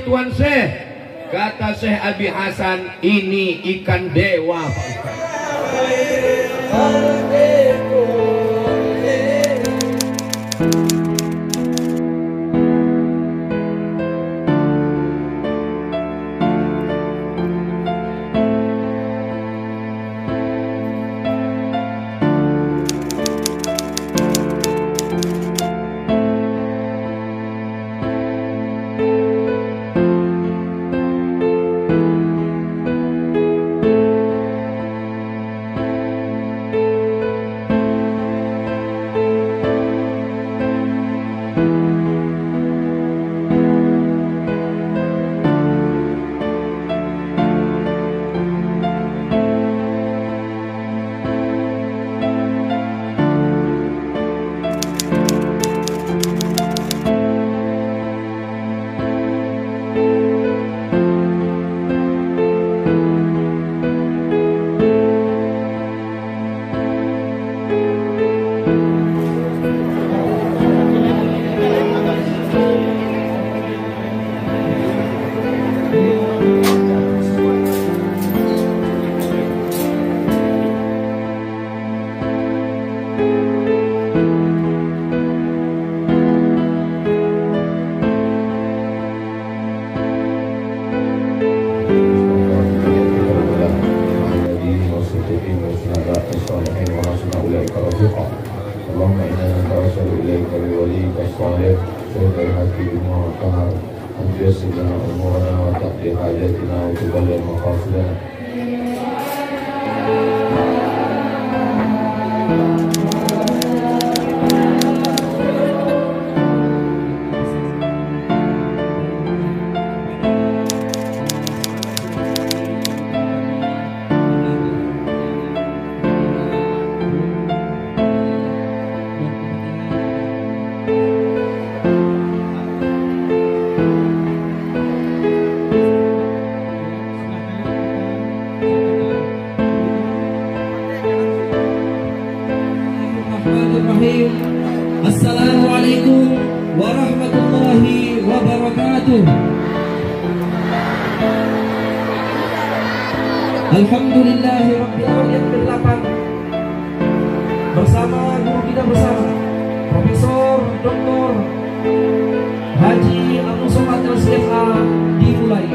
nih Tuan Syekh? Kata Syekh Abi Hasan, ini ikan dewa Pak Ustaz. Assalamualaikum warahmatullahi wabarakatuh. Alhamdulillahirabbil alamin ke-8 bersama guru kita bersama Profesor Dr. Haji Abdul Somad LCFA dimulai.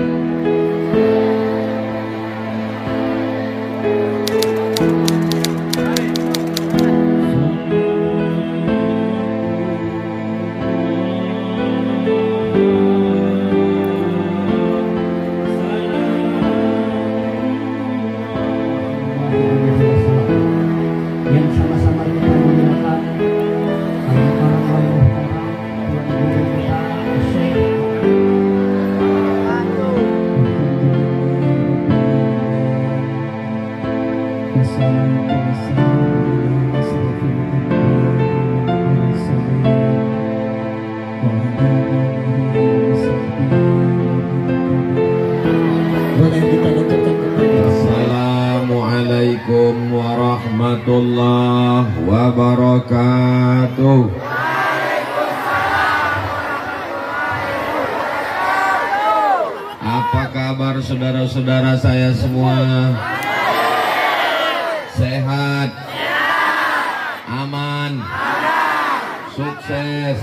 Assalamualaikum warahmatullahi wabarakatuh. Apa kabar saudara-saudara saya semua? Sehat? Aman? Sukses?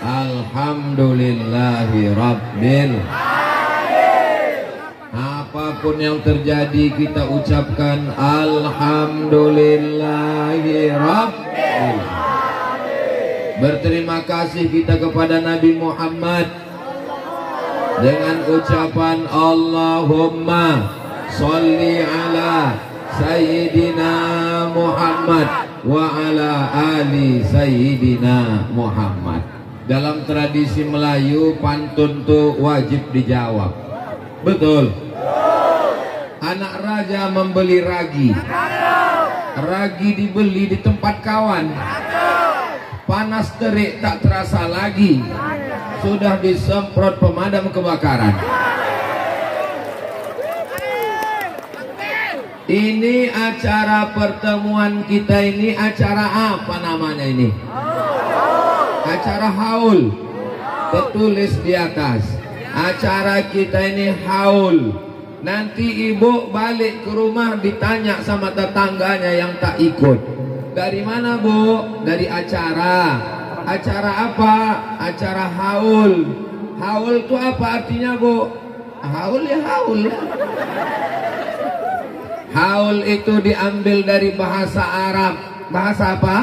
Alhamdulillahi Rabbil. Apapun yang terjadi kita ucapkan Alhamdulillahi Rabbil. Berterima kasih kita kepada Nabi Muhammad dengan ucapan Allahumma sholli ala Sayyidina Muhammad wa ala ali Sayyidina Muhammad. Dalam tradisi Melayu pantun tuh wajib dijawab. Betul. Anak raja membeli ragi. Ragi dibeli di tempat kawan. Panas terik tak terasa lagi. Sudah disemprot pemadam kebakaran. Ini acara pertemuan kita ini acara apa namanya ini? Acara haul. Tertulis di atas Acara kita ini haul. Nanti ibu balik ke rumah ditanya sama tetangganya yang tak ikut. Dari mana bu? Dari acara. Acara apa? Acara haul. Haul itu apa artinya bu? Haul ya haul. Haul itu diambil dari bahasa Arab. Bahasa apa?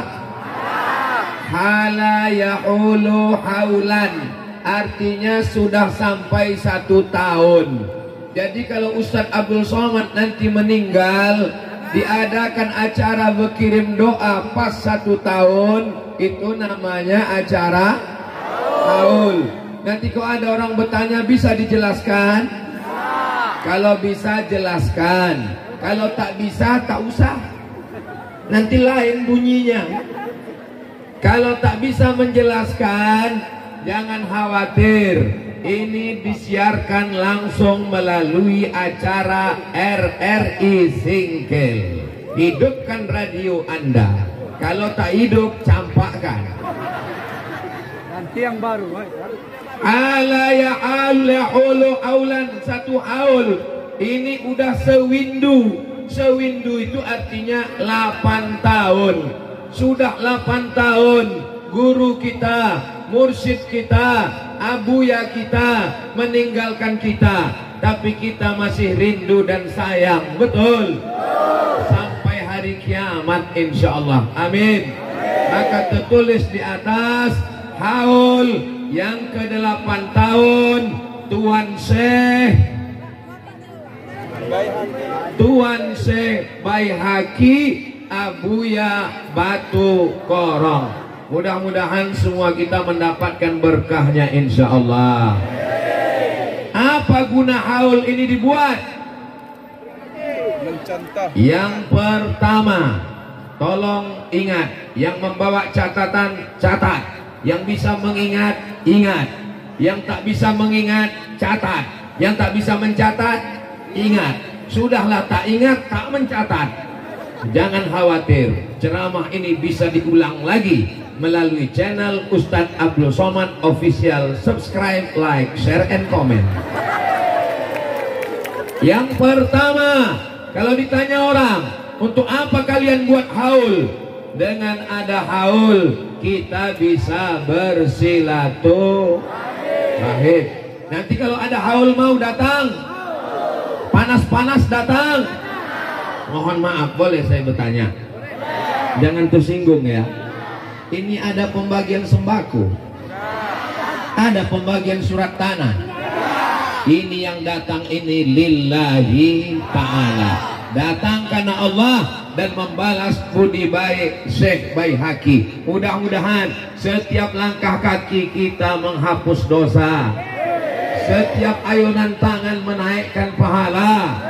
Hala yahulu haulan. Artinya sudah sampai 1 tahun. Jadi kalau Ustadz Abdul Somad nanti meninggal, diadakan acara berkirim doa pas 1 tahun, itu namanya acara haul. Nanti kalau ada orang bertanya, bisa dijelaskan? Kalau bisa jelaskan, kalau tak bisa tak usah, nanti lain bunyinya. Kalau tak bisa menjelaskan, jangan khawatir. Ini disiarkan langsung melalui acara RRI Singkel. Hidupkan radio Anda. Kalau tak hidup, campakkan. Nanti yang baru. Ala ya hulu aulan, 1 haul. Ini udah sewindu. Sewindu itu artinya 8 tahun. Sudah 8 tahun guru kita, mursyid kita, abuya kita meninggalkan kita, tapi kita masih rindu dan sayang. Betul? Sampai hari kiamat insyaallah. Amin. Maka tertulis di atas haul yang ke-8 tahun Tuan Syekh Baihaqi Abuya Batu Korong. Mudah-mudahan semua kita mendapatkan berkahnya insyaallah. Apa guna haul ini dibuat? Mencontoh. Yang pertama, tolong ingat, yang membawa catatan catat, yang bisa mengingat ingat, yang tak bisa mengingat catat, yang tak bisa mencatat ingat. Sudahlah tak ingat tak mencatat. Jangan khawatir, ceramah ini bisa diulang lagi melalui channel Ustadz Abdul Somad Official. Subscribe, like, share, and comment. Yang pertama, kalau ditanya orang, untuk apa kalian buat haul? Dengan ada haul, kita bisa bersilaturahim. Nanti kalau ada haul mau datang, panas-panas datang. Mohon maaf, boleh saya bertanya? Jangan tersinggung ya. Ini ada pembagian sembako, ada pembagian surat tanah. Ini yang datang ini lillahi ta'ala, datang karena Allah dan membalas budi baik Syekh Baihaqi. Mudah-mudahan setiap langkah kaki kita menghapus dosa, setiap ayunan tangan menaikkan pahala,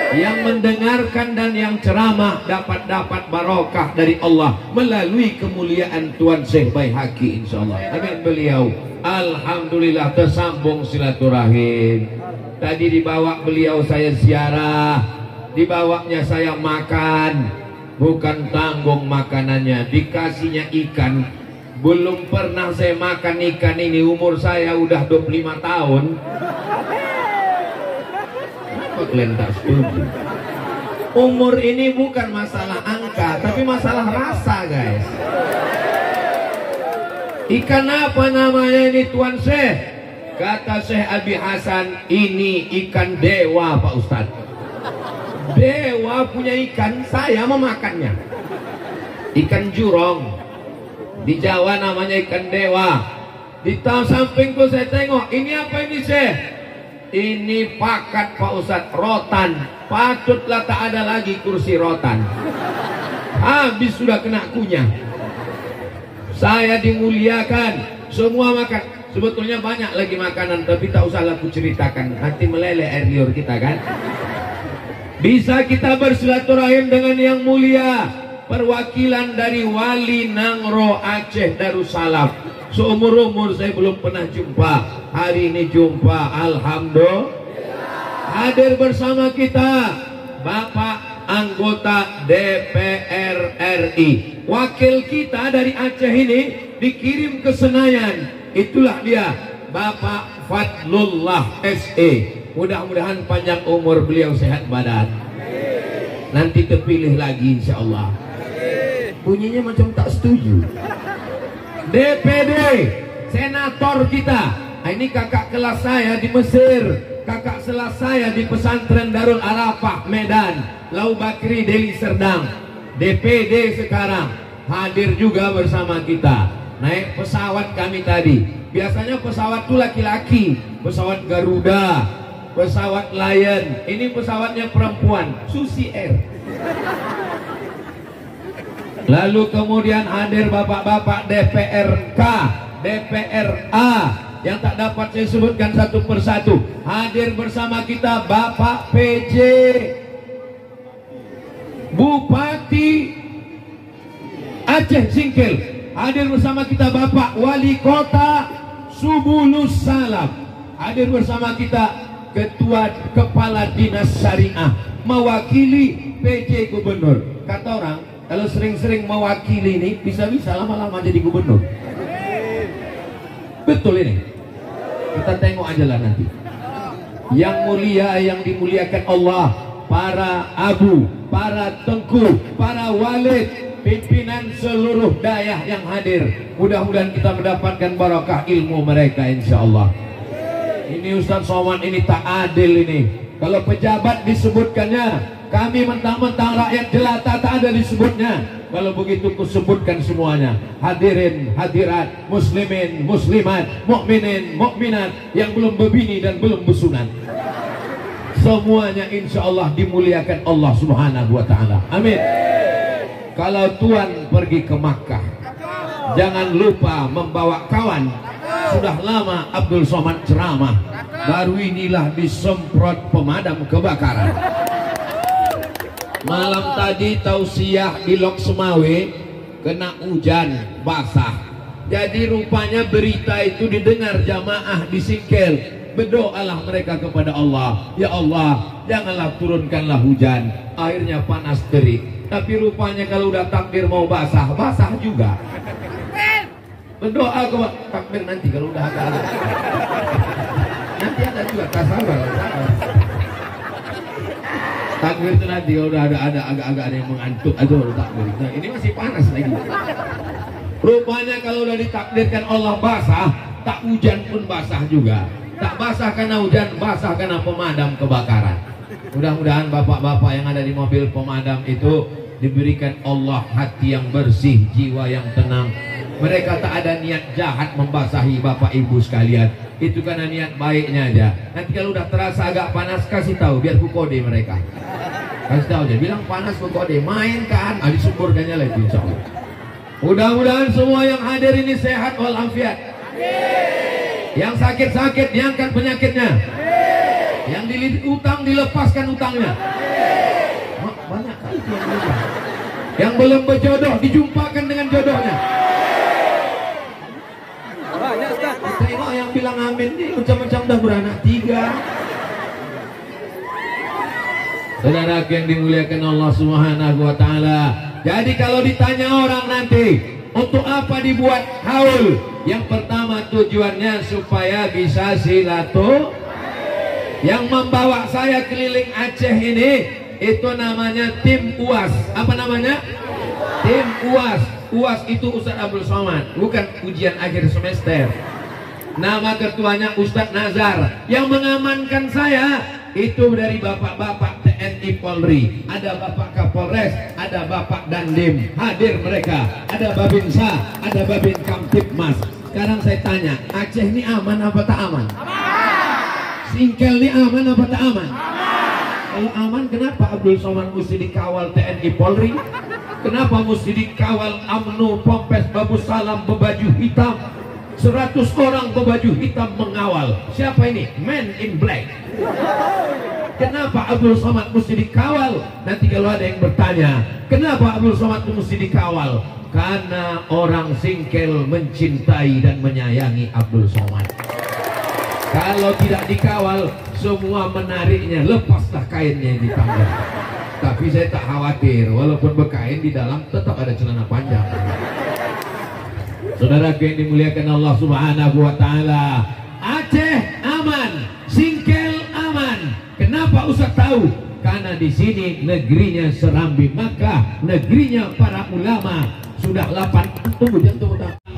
yang mendengarkan dan yang ceramah dapat barokah dari Allah melalui kemuliaan Tuan Syekh Baihaqi insyaallah. Amin. Beliau alhamdulillah tersambung silaturahim. Tadi dibawa beliau saya ziarah, dibawanya saya makan, bukan tanggung makanannya, dikasihnya ikan. Belum pernah saya makan ikan ini, umur saya udah 25 tahun. Kalian tak setuju? Umur ini bukan masalah angka, tapi masalah rasa, guys. Ikan apa namanya ini Tuan Syekh? Kata Syekh Abi Hasan, ini ikan dewa Pak Ustadz. Dewa punya ikan, saya memakannya. Ikan jurong, di Jawa namanya ikan dewa. Di sampingku saya tengok, ini apa ini Syekh? Ini pakat Pak Ustadz, rotan. Patutlah tak ada lagi kursi rotan. Habis sudah kena kunyah. Saya dimuliakan, semua makan. Sebetulnya banyak lagi makanan, tapi tak usah aku ceritakan, nanti meleleh air liur kita kan. Bisa kita bersilaturahim dengan yang mulia, perwakilan dari Wali Nangro Aceh Darussalam. Seumur-umur saya belum pernah jumpa, hari ini jumpa, alhamdulillah. Hadir bersama kita Bapak anggota DPR RI, wakil kita dari Aceh ini dikirim ke Senayan. Itulah dia Bapak Fadlullah SE. Mudah-mudahan panjang umur beliau, sehat badan. Nanti terpilih lagi insya Allah. Bunyinya macam tak setuju. DPD, senator kita. Nah, ini kakak kelas saya di Mesir, kakak kelas saya di pesantren Darul Arafah Medan, Lau Bakri Deli Serdang. DPD sekarang hadir juga bersama kita. Naik pesawat kami tadi. Biasanya pesawat itu laki-laki, pesawat Garuda, pesawat Lion. Ini pesawatnya perempuan, Susi Air. Lalu kemudian hadir bapak-bapak DPRK, DPRA yang tak dapat saya sebutkan satu persatu. Hadir bersama kita Bapak PJ, Bupati Aceh Singkil. Hadir bersama kita Bapak Wali Kota Subulus Salam. Hadir bersama kita Ketua Kepala Dinas Syariah mewakili PJ Gubernur. Kata orang, kalau sering-sering mewakili ini bisa-bisa lama-lama jadi gubernur. Betul ini. Kita tengok aja lah nanti. Yang mulia, yang dimuliakan Allah, para abu, para tengku, para walid, pimpinan seluruh dayah yang hadir. Mudah-mudahan kita mendapatkan barakah ilmu mereka insya Allah. Ini Ustaz Somad ini tak adil ini. Kalau pejabat disebutkannya, kami mentang-mentang rakyat jelata tak ada disebutnya. Kalau begitu kusebutkan semuanya. Hadirin, hadirat, muslimin, muslimat, mukminin, mukminat yang belum berbini dan belum bersunat. Semuanya insya Allah dimuliakan Allah Subhanahu wa ta'ala. Amin. Kalau Tuan pergi ke Makkah, jangan lupa membawa kawan. Sudah lama Abdul Somad ceramah, baru inilah disemprot pemadam kebakaran. Malam tadi tausiah di Lok Semawe kena hujan basah. Jadi rupanya berita itu didengar jamaah di Singkil. Berdoalah mereka kepada Allah, ya Allah janganlah turunkanlah hujan. Airnya panas terik. Tapi rupanya kalau udah takdir mau basah, basah juga. Berdoa kepada takdir nanti kalau udah agak-agak. Nanti ada juga sabar. Takbir itu nanti kalau udah ada agak-agak ada yang mengantuk, aduh takbir. Nah, ini masih panas lagi. Rupanya kalau udah ditakdirkan Allah basah, tak hujan pun basah juga. Tak basah karena hujan, basah karena pemadam kebakaran. Mudah-mudahan bapak-bapak yang ada di mobil pemadam itu diberikan Allah hati yang bersih, jiwa yang tenang. Mereka tak ada niat jahat membasahi bapak ibu sekalian. Itu karena niat baiknya aja. Nanti kalau udah terasa agak panas, kasih tahu biar ku kode mereka. Kasih tahu aja, bilang panas ku kode, main kan, disuburkannya lagi insya Allah. Mudah-mudahan semua yang hadir ini sehat walafiat. Yang sakit-sakit diangkat penyakitnya. Yang dililit utang dilepaskan utangnya. Banyak kali yang belum berjodoh dijumpakan dengan jodohnya. Tengok yang bilang amin nih, macam-macam dah beranak 3. Saudara yang dimuliakan Allah Subhanahu wa ta'ala. Jadi kalau ditanya orang nanti, untuk apa dibuat haul? Yang pertama tujuannya supaya bisa silaturahmi. Yang membawa saya keliling Aceh ini, itu namanya tim UAS. Apa namanya? Tim UAS. UAS itu Ustaz Abdul Somad, bukan ujian akhir semester. Nama ketuanya Ustaz Nazar. Yang mengamankan saya itu dari bapak-bapak TNI Polri. Ada bapak Kapolres, ada bapak Dandim. Hadir mereka. Ada Babinsa, ada Babin Kamtipmas. Sekarang saya tanya, Aceh ini aman apa tak aman? Singkil ini aman apa tak aman? Kalau aman, kenapa Abdul Somad mesti dikawal TNI Polri? Kenapa mesti dikawal UMNO, Pompes, Babu Salam berbaju hitam? 100 orang berbaju hitam mengawal. Siapa ini? Man in Black. Kenapa Abdul Somad mesti dikawal? Nanti kalau ada yang bertanya, kenapa Abdul Somad mesti dikawal? Karena orang Singkil mencintai dan menyayangi Abdul Somad. Kalau tidak dikawal, semua menariknya, lepaslah kainnya yang di tangan. Tapi saya tak khawatir, walaupun berkain di dalam tetap ada celana panjang. Saudara yang dimuliakan Allah Subhanahu wa ta'ala, Aceh jauh, karena di sini negerinya Serambi Makkah, negerinya para ulama. Sudah 8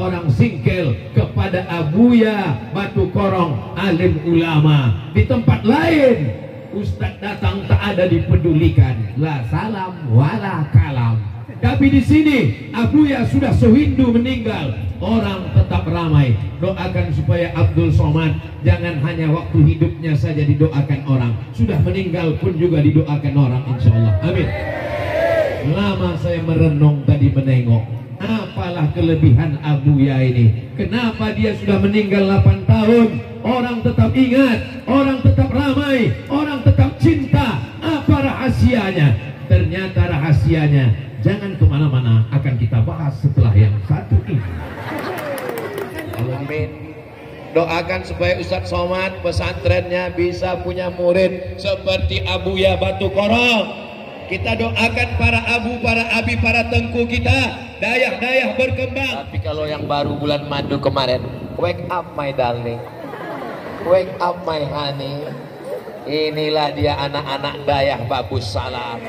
orang singkel kepada Abuya Batu Korong, alim ulama. Di tempat lain Ustadz datang tak ada dipedulikan, la salam wala kalam. Tapi di sini Abuya sudah sehindu meninggal, orang tetap ramai. Doakan supaya Abdul Somad jangan hanya waktu hidupnya saja didoakan orang, sudah meninggal pun juga didoakan orang, insya Allah. Amin. Lama saya merenung tadi, menengok apalah kelebihan Abuya ini. Kenapa dia sudah meninggal 8 tahun, orang tetap ingat, orang tetap ramai, orang tetap cinta. Apa rahasianya? Ternyata rahasianya, jangan kemana-mana, akan kita bahas setelah yang satu ini. Amin. Doakan supaya Ustadz Somad pesantrennya bisa punya murid seperti Abuya Batu Korong. Kita doakan para abu, para abi, para tengku kita, dayah-dayah berkembang. Tapi kalau yang baru bulan madu kemarin, wake up my darling, wake up my honey. Inilah dia anak-anak dayah Babus Salam.